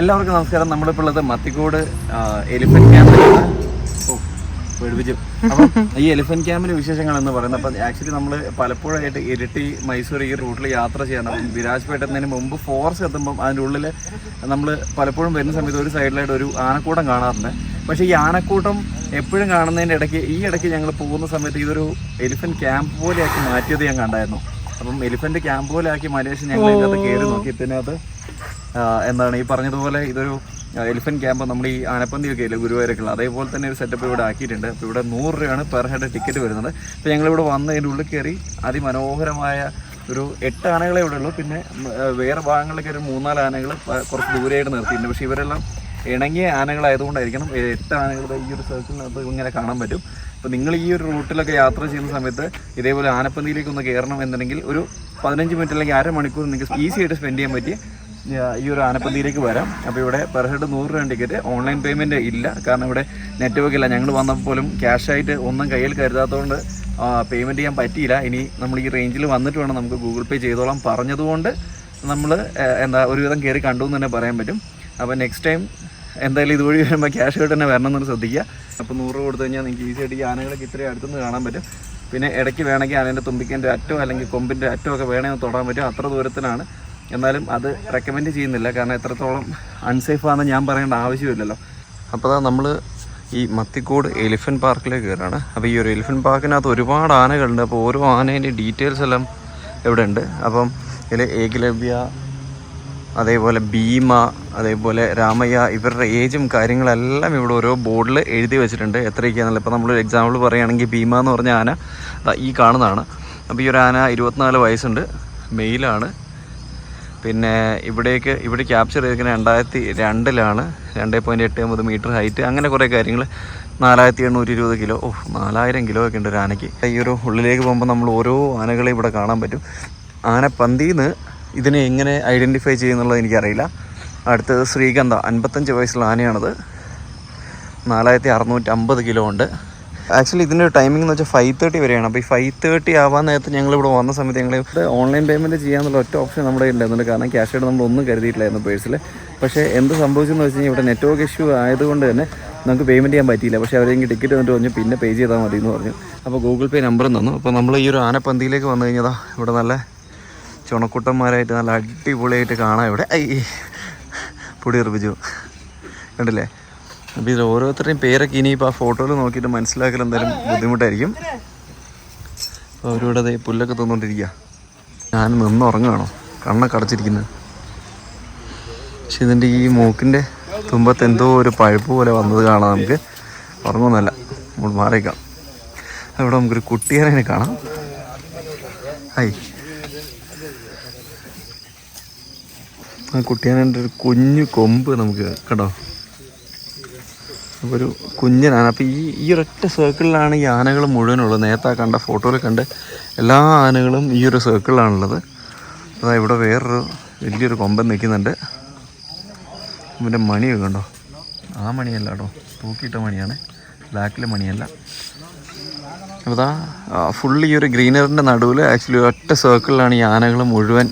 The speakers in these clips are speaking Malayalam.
എല്ലാവർക്കും നമസ്കാരം. നമ്മളിപ്പോൾ ഉള്ളത് മത്തിക്കോട് എലിഫന്റ് ക്യാമ്പിലാണ്. അപ്പം ഈ എലിഫന്റ് ക്യാമ്പിന്റെ വിശേഷങ്ങൾ എന്ന് പറയുന്നത്, അപ്പം ആക്ച്വലി നമ്മൾ പലപ്പോഴായിട്ട് ഇരിട്ടി മൈസൂർ ഈ റൂട്ടിൽ യാത്ര ചെയ്യണം. വിരാജ്പേട്ട എത്തുന്നതിന് മുമ്പ് ഫോറസ്റ്റ് എത്തുമ്പം അതിൻ്റെ ഉള്ളിൽ നമ്മൾ പലപ്പോഴും വരുന്ന സമയത്ത് ഒരു സൈഡിലായിട്ട് ഒരു ആനക്കൂട്ടം കാണാറുണ്ട്. പക്ഷേ ഈ ആനക്കൂട്ടം എപ്പോഴും കാണുന്നതിൻ്റെ ഇടയ്ക്ക് ഈ ഇടയ്ക്ക് ഞങ്ങൾ പോകുന്ന സമയത്ത് ഇതൊരു എലിഫന്റ് ക്യാമ്പ് പോലെയാക്കി മാറ്റിയത് ഞാൻ കണ്ടായിരുന്നു. അപ്പം എലിഫന്റ് ക്യാമ്പ് പോലെ ആക്കി മലേഷ്യ ഞങ്ങൾ ഇതിനകത്ത് കയറി നോക്കിയതിനകത്ത് എന്താണ് ഈ പറഞ്ഞതുപോലെ ഇതൊരു എലിഫന്റ് ക്യാമ്പ്. നമ്മൾ ഈ ആനപ്പന്തിയൊക്കെ ഇല്ലേ ഗുരുവായൂരൊക്കെ, അതേപോലെ തന്നെ ഒരു സെറ്റപ്പ് ഇവിടെ ആക്കിയിട്ടുണ്ട്. അപ്പോൾ ഇവിടെ 100 രൂപയാണ് പെർ ഹെഡ് ടിക്കറ്റ് വരുന്നത്. അപ്പോൾ ഞങ്ങളിവിടെ വന്ന് അതിൻ്റെ ഉള്ളിൽ കയറി അതിമനോഹരമായ ഒരു 8 ആനകളെ ഇവിടെ ഉള്ളൂ. പിന്നെ വേറെ ഭാഗങ്ങളിലൊക്കെ ഒരു 3-4 ആനകൾ കുറച്ച് ദൂരെയായിട്ട് നിർത്തിയിട്ടുണ്ട്. പക്ഷേ ഇവരെല്ലാം ഇണങ്ങിയ ആനകളായതുകൊണ്ടായിരിക്കണം 8 ആനകളുടെ ഈ ഒരു സർക്കിളിനകത്ത് ഇങ്ങനെ കാണാൻ പറ്റും. അപ്പോൾ നിങ്ങൾ ഈ ഒരു റൂട്ടിലൊക്കെ യാത്ര ചെയ്യുന്ന സമയത്ത് ഇതേപോലെ ആനപ്പന്തിയിലേക്ക് ഒന്ന് കയറണം എന്നുണ്ടെങ്കിൽ ഒരു 15 മിനിറ്റ് അല്ലെങ്കിൽ അരമണിക്കൂർ നിങ്ങൾക്ക് ഈസി ആയിട്ട് സ്പെൻഡ് ചെയ്യാൻ പറ്റിയ ഈ ഒരു ആനപ്പന്തിയിലേക്ക് വരാം. അപ്പോൾ ഇവിടെ പെർ ഹെഡ് 100 രൂപ ടിക്കറ്റ്. ഓൺലൈൻ പേയ്മെൻറ്റ് ഇല്ല, കാരണം ഇവിടെ നെറ്റ്വർക്ക് ഇല്ല. ഞങ്ങൾ വന്നപ്പോൾ പോലും ക്യാഷായിട്ട് ഒന്നും കയ്യിൽ കരുതാത്തതുകൊണ്ട് പേയ്മെൻറ്റ് ചെയ്യാൻ പറ്റിയില്ല. ഇനി നമ്മൾ ഈ റേഞ്ചിൽ വന്നിട്ട് വേണം നമുക്ക് ഗൂഗിൾ പേ ചെയ്തോളാം പറഞ്ഞതുകൊണ്ട് നമ്മൾ ഒരുവിധം കയറി കണ്ടു എന്ന് തന്നെ പറയാൻ പറ്റും. അപ്പോൾ നെക്സ്റ്റ് ടൈം എന്തായാലും ഇതുവഴി വരുമ്പോൾ ക്യാഷ് ആയിട്ട് തന്നെ വരണം എന്ന് ശ്രദ്ധിക്കുക. അപ്പോൾ 100 രൂപ കൊടുത്തു കഴിഞ്ഞാൽ നിങ്ങൾക്ക് ഈസി ആയിട്ട് ഈ ആനകളൊക്കെ ഇത്രയും അടുത്തുനിന്ന് കാണാൻ പറ്റും. പിന്നെ ഇടയ്ക്ക് വേണമെങ്കിൽ ആനേൻ്റെ തുമ്പിക്കൻ്റെ അറ്റോ അല്ലെങ്കിൽ കൊമ്പിൻ്റെ അറ്റോ ഒക്കെ വേണമെങ്കിൽ തൊടാൻ പറ്റും. അത്ര ദൂരത്തിലാണ്. എന്നാലും അത് റെക്കമെൻഡ് ചെയ്യുന്നില്ല, കാരണം എത്രത്തോളം അൺസേഫാണെന്ന് ഞാൻ പറയേണ്ട ആവശ്യമില്ലല്ലോ. അപ്പോൾ നമ്മൾ ഈ മത്തിക്കോട് എലിഫൻറ്റ് പാർക്കിലേക്ക് കയറാണ്. അപ്പോൾ ഈ ഒരു എലിഫൻറ്റ് പാർക്കിനകത്ത് ഒരുപാട് ആനകളുണ്ട്. അപ്പോൾ ഓരോ ആനേൻ്റെ ഡീറ്റെയിൽസ് എല്ലാം ഇവിടെ ഉണ്ട്. അപ്പം ഇതിൽ ഏകലവ്യ, അതേപോലെ ഭീമ, അതേപോലെ രാമയ്യ, ഇവരുടെ ഏജും കാര്യങ്ങളെല്ലാം ഇവിടെ ഓരോ ബോർഡിൽ എഴുതി വെച്ചിട്ടുണ്ട് എത്രയൊക്കെയാണെന്നുള്ളത്. ഇപ്പോൾ നമ്മളൊരു എക്സാമ്പിൾ പറയുകയാണെങ്കിൽ ഭീമ എന്ന് പറഞ്ഞ ആന ഈ കാണുന്നതാണ്. അപ്പോൾ ഈ ഒരു ആന 24 വയസ്സുണ്ട്, മെയിലാണ്. പിന്നെ ഇവിടെ ക്യാപ്ചർ ചെയ്തിരിക്കുന്നത് 2002 2.89 മീറ്റർ ഹൈറ്റ്, അങ്ങനെ കുറേ കാര്യങ്ങൾ. 4820 കിലോ, 4000 കിലോ ഒക്കെ ഉണ്ട് ഒരു ആനയ്ക്ക്. ഈ ഒരു ഉള്ളിലേക്ക് പോകുമ്പോൾ നമ്മൾ ഓരോ ആനകളെ ഇവിടെ കാണാൻ പറ്റും. ആനപ്പന്തിന്ന് ഇതിനെ എങ്ങനെ ഐഡൻറ്റിഫൈ ചെയ്യുന്നുള്ളത് എനിക്കറിയില്ല. അടുത്തത് ശ്രീഗന്ധ, 55 വയസ്സുള്ള ആനയാണത്. 4650 കിലോ ഉണ്ട്. ആക്ച്വലി ഇതിൻ്റെ ടൈമിംഗ് എന്ന് വെച്ചാൽ 5:30 വരെയാണ്. അപ്പോൾ ഈ 5:30 ആവാൻ നേരത്ത് ഞങ്ങളിവിടെ വന്ന സമയത്ത് ഞങ്ങൾ ഓൺലൈൻ പേയ്മെൻറ്റ് ചെയ്യാമെന്നുള്ള ഒറ്റ ഓപ്ഷൻ നമ്മുടെ ഉണ്ടായിരുന്നുണ്ട്. കാരണം ക്യാഷ് ആയിട്ട് നമ്മളൊന്നും കരുതിയിട്ടില്ലായിരുന്നു പേഴ്സിൽ. പക്ഷേ എന്ത് സംഭവിച്ചെന്ന് വെച്ച് കഴിഞ്ഞാൽ ഇവിടെ നെറ്റ്വർക്ക് ഇഷ്യൂ ആയതുകൊണ്ട് തന്നെ നമുക്ക് പേയ്മെൻറ്റ് ചെയ്യാൻ പറ്റിയില്ല. പക്ഷേ അവരെങ്കിൽ ടിക്കറ്റ് വന്നിട്ട് പറഞ്ഞു പിന്നെ പേ ചെയ്താൽ മതി എന്ന് പറഞ്ഞു. അപ്പോൾ ഗൂഗിൾ പേ നമ്പറും തന്നു. അപ്പോൾ നമ്മൾ ഈ ഒരു ആനപ്പന്തിയിലേക്ക് വന്നു കഴിഞ്ഞതാ ഇവിടെ നല്ല ചുണക്കുട്ടന്മാരായിട്ട് നല്ല അടിപൊളിയായിട്ട് കാണാം. ഇവിടെ പൊടി ഉറപ്പിച്ചു കണ്ടില്ലേ. അപ്പോൾ ഇതിൽ ഓരോരുത്തരുടെയും പേരൊക്കെ ഇനിയിപ്പോൾ ആ ഫോട്ടോയിൽ നോക്കിയിട്ട് മനസ്സിലാക്കൽ എന്തായാലും ബുദ്ധിമുട്ടായിരിക്കും. അപ്പോൾ അവരോട് അതേ പുല്ലൊക്കെ തന്നുകൊണ്ടിരിക്കുക. ഞാൻ നിന്നുറങ്ങുകയാണോ, കണ്ണൊക്കെ അടച്ചിരിക്കുന്നത്. പക്ഷെ ഇതിൻ്റെ ഈ മൂക്കിൻ്റെ തുമ്പത്ത് എന്തോ ഒരു പഴുപ്പ് പോലെ വന്നത് കാണാം. നമുക്ക് ഉറങ്ങുന്നല്ല, നമ്മൾ മാറിയേക്കാം. അവിടെ നമുക്കൊരു കുട്ടിയാനെ കാണാം. ആ കുട്ടിയാനൻ്റെ ഒരു കുഞ്ഞു കൊമ്പ് നമുക്ക് കണ്ടോ. അപ്പോൾ ഒരു കുഞ്ഞനാണ്. അപ്പോൾ ഈ ഒരൊറ്റ സർക്കിളിലാണ് ഈ ആനകൾ മുഴുവനുള്ളത്. നേരത്തെ കണ്ട ഫോട്ടോയിൽ കണ്ട് എല്ലാ ആനകളും ഈ ഒരു സർക്കിളിലാണുള്ളത്. അതായത് ഇവിടെ വേറൊരു വലിയൊരു കൊമ്പൻ നിൽക്കുന്നുണ്ട്. ഇതിൻ്റെ മണിയൊക്കെ ഉണ്ടോ, ആ മണിയല്ല കേട്ടോ, തൂക്കിയിട്ട മണിയാണ്, ബ്ലാക്കിലെ മണിയല്ല. അപ്പോൾ ഇതാ ഫുള്ള് ഈ ഒരു ഗ്രീനറിൻ്റെ നടുവിൽ ആക്ച്വലി ഒറ്റ സർക്കിളിലാണ് ഈ ആനകൾ മുഴുവൻ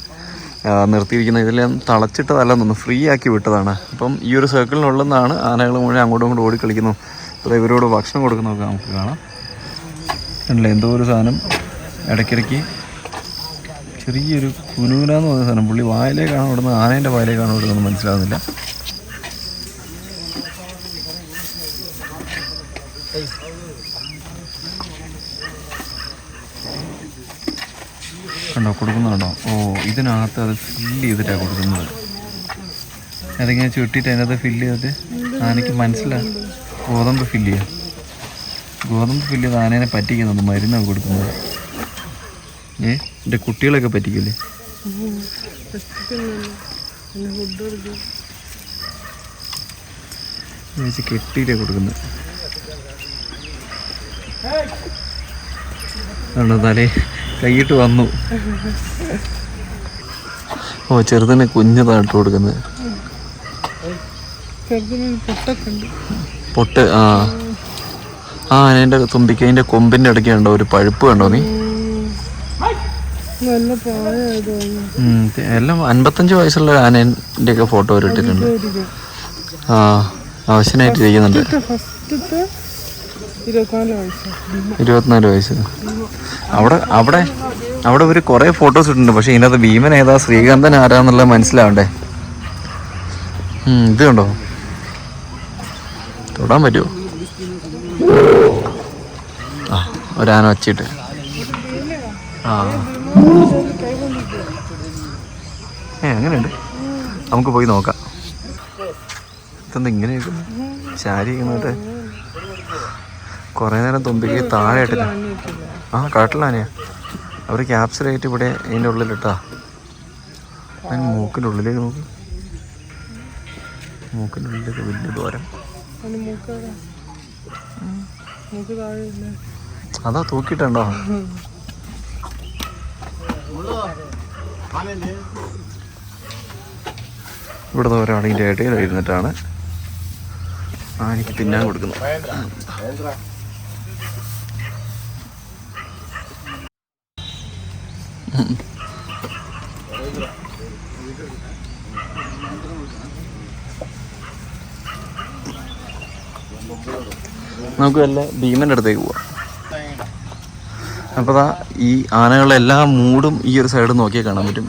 നിർത്തിയിരിക്കുന്നത്. ഇതിലെല്ലാം തളച്ചിട്ടതല്ലെന്ന് തോന്നുന്നു, ഫ്രീ ആക്കി വിട്ടതാണ്. അപ്പം ഈ ഒരു സർക്കിളിനുള്ളതാണ് ആനകൾ മുഴുവൻ അങ്ങോട്ടും ഇങ്ങോട്ടും ഓടിക്കളിക്കുന്നു. അപ്പോൾ ഇവരോട് ഭക്ഷണം കൊടുക്കുന്നതൊക്കെ നമുക്ക് കാണാം. അല്ലേ എന്തോ ഒരു സാധനം ഇടയ്ക്കിടയ്ക്ക് ചെറിയൊരു കുനൂനാന്ന് പറഞ്ഞ സാധനം പുള്ളി വായിലേക്കാണ് ഓടുന്നത്, ആനേൻ്റെ വായിലേക്കാണ് ഓടുന്നത് മനസ്സിലാകുന്നില്ല. കണ്ടോ കൊടുക്കുന്നുണ്ടോ. ഇതിനകത്ത് അത് ഫില്ല് ചെയ്തിട്ടാണ് കൊടുക്കുന്നത്. അതിങ്ങനെ ചുട്ടിട്ട് അതിനകത്ത് ഫില്ല് ചെയ്തിട്ട് ആനയ്ക്ക് മനസ്സിലാവും. ഗോതമ്പ് ഫില്ല് ചെയ്ത് ആനേനെ പറ്റിക്കുന്നുണ്ട്, മരുന്നാണ് കൊടുക്കുന്നത്. എൻ്റെ കുട്ടികളൊക്കെ പറ്റിക്കില്ലേ. കെട്ടിയിട്ടാണ് കൊടുക്കുന്നത്. ആണോ തലേ കൈയിട്ട് വന്നു. ചെറുതിനെ കുഞ്ഞതായിട്ട് കൊടുക്കുന്നത്. പൊട്ട് അതിൻ്റെ തുമ്പിക്കൈൻ്റെ കൊമ്പിൻ്റെ ഇടയ്ക്ക് കണ്ടോ ഒരു പഴുപ്പ് കണ്ടോ നീ. എല്ലാം 55 വയസ്സുള്ള ആനേൻ്റെ ഒക്കെ ഫോട്ടോ ഇട്ടിട്ടുണ്ട്. ആ അവശനായിട്ടിരിക്കുന്നുണ്ട്. 24 വയസ്സ്. അവിടെ ഒരു കുറേ ഫോട്ടോസ് ഇട്ടിട്ടുണ്ട്. പക്ഷെ ഇതിനകത്ത് ഭീമൻ ഏതാ ശ്രീകാന്തൻ ആരാന്നുള്ളത് മനസ്സിലാവണ്ടേ. ഇത് കണ്ടോ, തൊടാൻ പറ്റുമോ? ആ ഒരാന വച്ചിട്ട്. ആ അങ്ങനെയുണ്ട്. നമുക്ക് പോയി നോക്കാം. ഇതെന്താ ഇങ്ങനെ ചാരി ഇങ്ങോട്ട് കുറേ നേരം തുമ്പിക്ക് താഴെ ഇട്ടില്ല. ആ കാട്ടിലാനയാ. അവർ ക്യാപ്ചർ ആയിട്ട് ഇവിടെ അതിൻ്റെ ഉള്ളിലിട്ടാ. മൂക്കിൻ്റെ ഉള്ളിലേക്ക് നോക്ക്. മൂക്കിൻ്റെ ഉള്ളിലേക്ക് വലിയ ദൂരം. അതാ തൂക്കിയിട്ടുണ്ടോ? ഇവിടുന്ന് ഒരാൾ ഇതിൻ്റെ ഇടയിൽ ഇരുന്നിട്ടാണ് ആനയ്ക്ക് തിന്നാൻ കൊടുക്കുന്നത്. നമുക്ക് വല്ല ഭീമൻ്റെ അടുത്തേക്ക് പോവാം. അപ്പോൾ ഈ ആനകളെല്ലാം മൂടും ഈ ഒരു സൈഡ് നോക്കിയാൽ കാണാൻ പറ്റും.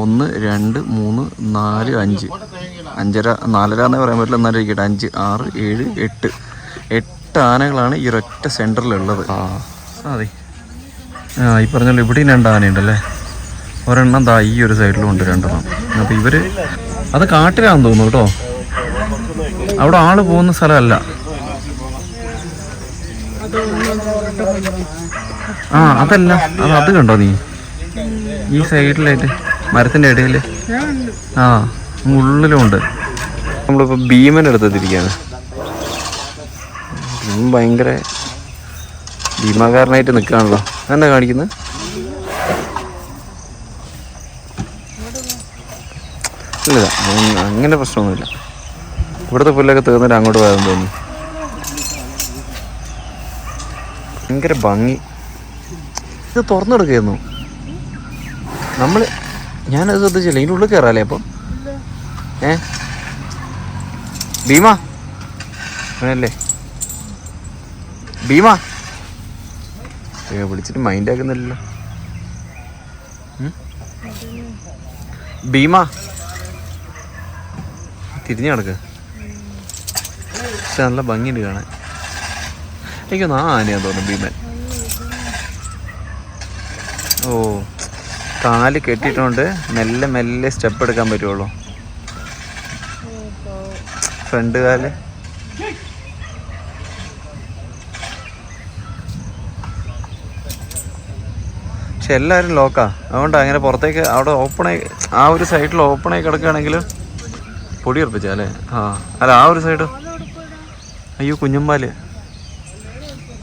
1 2 3 4 5 5.5 4.5 എന്നേ പറയാൻ പറ്റില്ല, എന്നാലും ഇരിക്കട്ടെ. 5 6 7 8 ആനകളാണ് ഈ ഒരൊറ്റ സെൻറ്ററിലുള്ളത്. അതെ ഈ പറഞ്ഞല്ലോ ഇവിടെയും 2 ആനയുണ്ടല്ലേ. ഒരെണ്ണം ദാ ഈ ഒരു സൈഡിലും ഉണ്ട് 2 എണ്ണം. അപ്പോൾ ഇവർ അത് കാട്ടിലാണെന്ന് തോന്നുന്നു കേട്ടോ. അവിടെ ആള് പോകുന്ന സ്ഥലമല്ല. അതല്ല, അത് കണ്ടോ നീ ഈ സൈഡിലായിട്ട് മരത്തിൻ്റെ ഇടയിൽ? ഉള്ളിലുമുണ്ട്. നമ്മളിപ്പോൾ ഭീമൻ്റെ അടുത്തെത്തിരിക്കുകയാണ്. ഭയങ്കര ഭീമാകാരനായിട്ട് നിൽക്കുകയാണല്ലോ. എന്താ കാണിക്കുന്നത്? ഇല്ല, അങ്ങനെ പ്രശ്നമൊന്നുമില്ല. ഇവിടുത്തെ പുല്ലൊക്കെ തീർന്നിട്ട് അങ്ങോട്ട് പോയാൽ തോന്നുന്നു. ഭയങ്കര ഭംഗി. ഇത് തുറന്നെടുക്കുന്നു. ഞാനത് ശ്രദ്ധിച്ചില്ല. ഇതിൻ്റെ ഉള്ളിൽ കയറാല്ലേ അപ്പം? ഭീമ അങ്ങനല്ലേ? ഭീമ വിളിച്ചിട്ട് മൈൻഡ് ആക്കുന്നില്ലല്ലോ. ഭീമ തിരിഞ്ഞു കിടക്കുക. പക്ഷെ നല്ല ഭംഗിയുണ്ട് കാണാൻ. എനിക്കൊന്ന് ആനയാന്ന് തോന്നുന്നു ഭീമൻ. ഓ, കാല് കെട്ടിയിട്ടുണ്ട്. മെല്ലെ മെല്ലെ സ്റ്റെപ്പ് എടുക്കാൻ പറ്റുള്ളൂ. ഫ്രണ്ട് കാല്. പക്ഷെ എല്ലാവരും ലോക്കാ. അതുകൊണ്ട് അങ്ങനെ പുറത്തേക്ക് അവിടെ ഓപ്പണായി ആ ഒരു സൈഡിൽ ഓപ്പണായി കിടക്കുകയാണെങ്കിൽ പൊടി ഉറപ്പിച്ചാ അല്ലേ? അല്ല ആ ഒരു സൈഡ്. അയ്യോ കുഞ്ഞുംപാല്.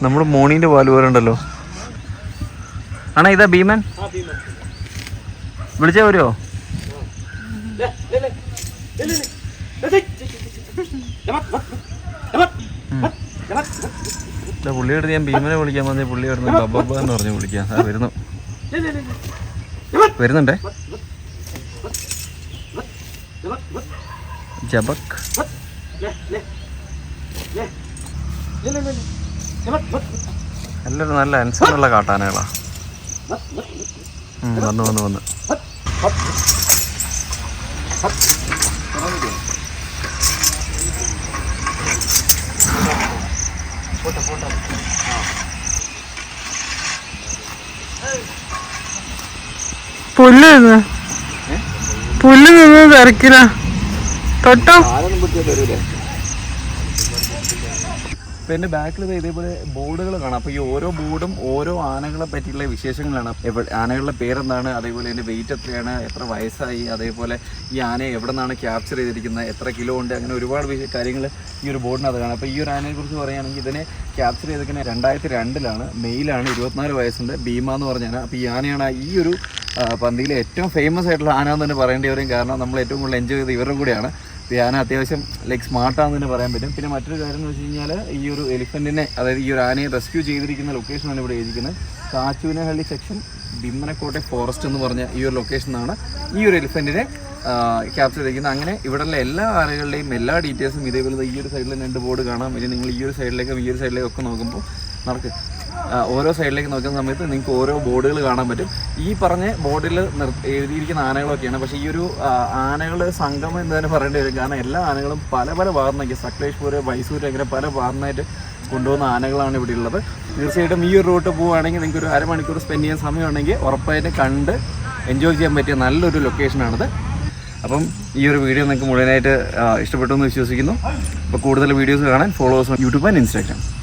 നമ്മുടെ മോണീൻ്റെ പാല് പോലെ ഉണ്ടല്ലോ. ആണോ ഇതാ ഭീമൻ? വിളിച്ചാ വരുമോ? പുള്ളിയോട് ഞാൻ ഭീമനെ വിളിക്കാൻ വന്നേ. പുള്ളി വരുന്നു ബബ്ബ എന്ന് പറഞ്ഞ് വിളിക്കാം. വരുന്നുണ്ടേ. ജബക് എല്ലാവരും നല്ല അനുസരണമുള്ള കാട്ടാനകളാ. വന്ന് പുല്ല് നിന്ന് തിരക്കില തൊട്ടോ. അപ്പോൾ എൻ്റെ ബാക്കിൽ ഇതേപോലെ ബോർഡുകൾ കാണാം. അപ്പോൾ ഈ ഓരോ ബോർഡും ഓരോ ആനകളെ പറ്റിയുള്ള വിശേഷങ്ങളാണ്. ആനകളുടെ പേരെന്താണ്, അതേപോലെ അതിൻ്റെ വെയിറ്റ് എത്രയാണ്, എത്ര വയസ്സായി, അതേപോലെ ഈ ആനയെ എവിടെ നിന്നാണ് ക്യാപ്ചർ ചെയ്തിരിക്കുന്നത്, എത്ര കിലോ ഉണ്ട്, അങ്ങനെ ഒരുപാട് കാര്യങ്ങൾ ഈ ഒരു ബോർഡിനകത്ത് കാണാം. അപ്പോൾ ഈ ഒരു ആനയെക്കുറിച്ച് പറയുകയാണെങ്കിൽ ഇതിനെ ക്യാപ്ചർ ചെയ്തിരിക്കുന്നത് 2002 മെയിലാണ്. 24 വയസ്സുണ്ട്. ഭീമ എന്ന് പറഞ്ഞാൽ. അപ്പോൾ ഈ ആനയാണ് ഈ ഒരു പന്തിയിലെ ഏറ്റവും ഫേമസ് ആയിട്ടുള്ള ആന എന്ന് തന്നെ പറയേണ്ടി വരും. കാരണം നമ്മൾ ഏറ്റവും കൂടുതൽ എൻജോയ് ചെയ്ത് ഇവരുടെ കൂടെയാണ്. ധ്യാന അത്യാവശ്യം ലൈക്ക് സ്മാർട്ടാണെന്ന് തന്നെ പറയാൻ പറ്റും. പിന്നെ മറ്റൊരു കാര്യം എന്ന് വെച്ച് കഴിഞ്ഞാൽ ഈ ഒരു എലിഫൻറ്റിനെ, അതായത് ഈ ഒരു ആനയെ റെസ്ക്യൂ ചെയ്തിരിക്കുന്ന ലൊക്കേഷനാണ് ഇവിടെ എഴുതിയിരിക്കുന്നത്. കാച്ചൂനഹള്ളി സെക്ഷൻ ഭീമനക്കോട്ടെ ഫോറസ്റ്റ് എന്ന് പറഞ്ഞ ഈ ഒരു ലൊക്കേഷനാണ് ഈ ഒരു എലിഫൻറ്റിനെ ക്യാപ്ചർ ചെയ്തിരിക്കുന്നത്. അങ്ങനെ ഇവിടെയുള്ള എല്ലാ ആനകളുടെയും എല്ലാ ഡീറ്റെയിൽസും ഇതേപോലെ ഈ ഒരു സൈഡിൽ 2 ബോർഡ് കാണാം. ഇനി നിങ്ങൾ ഈ ഒരു സൈഡിലേക്കും ഈ ഒരു സൈഡിലേക്കും ഒക്കെ നോക്കുമ്പോൾ ഓരോ സൈഡിലേക്ക് നോക്കുന്ന സമയത്ത് നിങ്ങൾക്ക് ഓരോ ബോർഡുകൾ കാണാൻ പറ്റും. ഈ പറഞ്ഞ ബോർഡിൽ എഴുതിയിരിക്കുന്ന ആനകളൊക്കെയാണ്. പക്ഷേ ഈ ഒരു ആനകൾ സംഗമം എന്ന് തന്നെ പറയേണ്ടി വരും. കാരണം എല്ലാ ആനകളും പല പല ഭാഗത്തുനിന്നൊക്കെ സക്ലേഷ്പൂർ, മൈസൂർ അങ്ങനെ പല ഭാഗത്തുനിന്നായിട്ട് കൊണ്ടുപോകുന്ന ആനകളാണ് ഇവിടെ ഉള്ളത്. തീർച്ചയായിട്ടും ഈ ഒരു റൂട്ട് പോവുകയാണെങ്കിൽ നിങ്ങൾക്ക് ഒരു അരമണിക്കൂർ സ്പെൻഡ് ചെയ്യാൻ സമയമുണ്ടെങ്കിൽ ഉറപ്പായിട്ട് കണ്ട് എൻജോയ് ചെയ്യാൻ പറ്റിയ നല്ലൊരു ലൊക്കേഷനാണിത്. അപ്പം ഈ ഒരു വീഡിയോ നിങ്ങൾക്ക് മുഴുവനായിട്ട് ഇഷ്ടപ്പെട്ടു എന്ന് വിശ്വസിക്കുന്നു. അപ്പോൾ കൂടുതൽ വീഡിയോസ് കാണാൻ ഫോളോവേഴ്സ് യൂട്യൂബ് ആൻഡ് ഇൻസ്റ്റാഗ്രാം.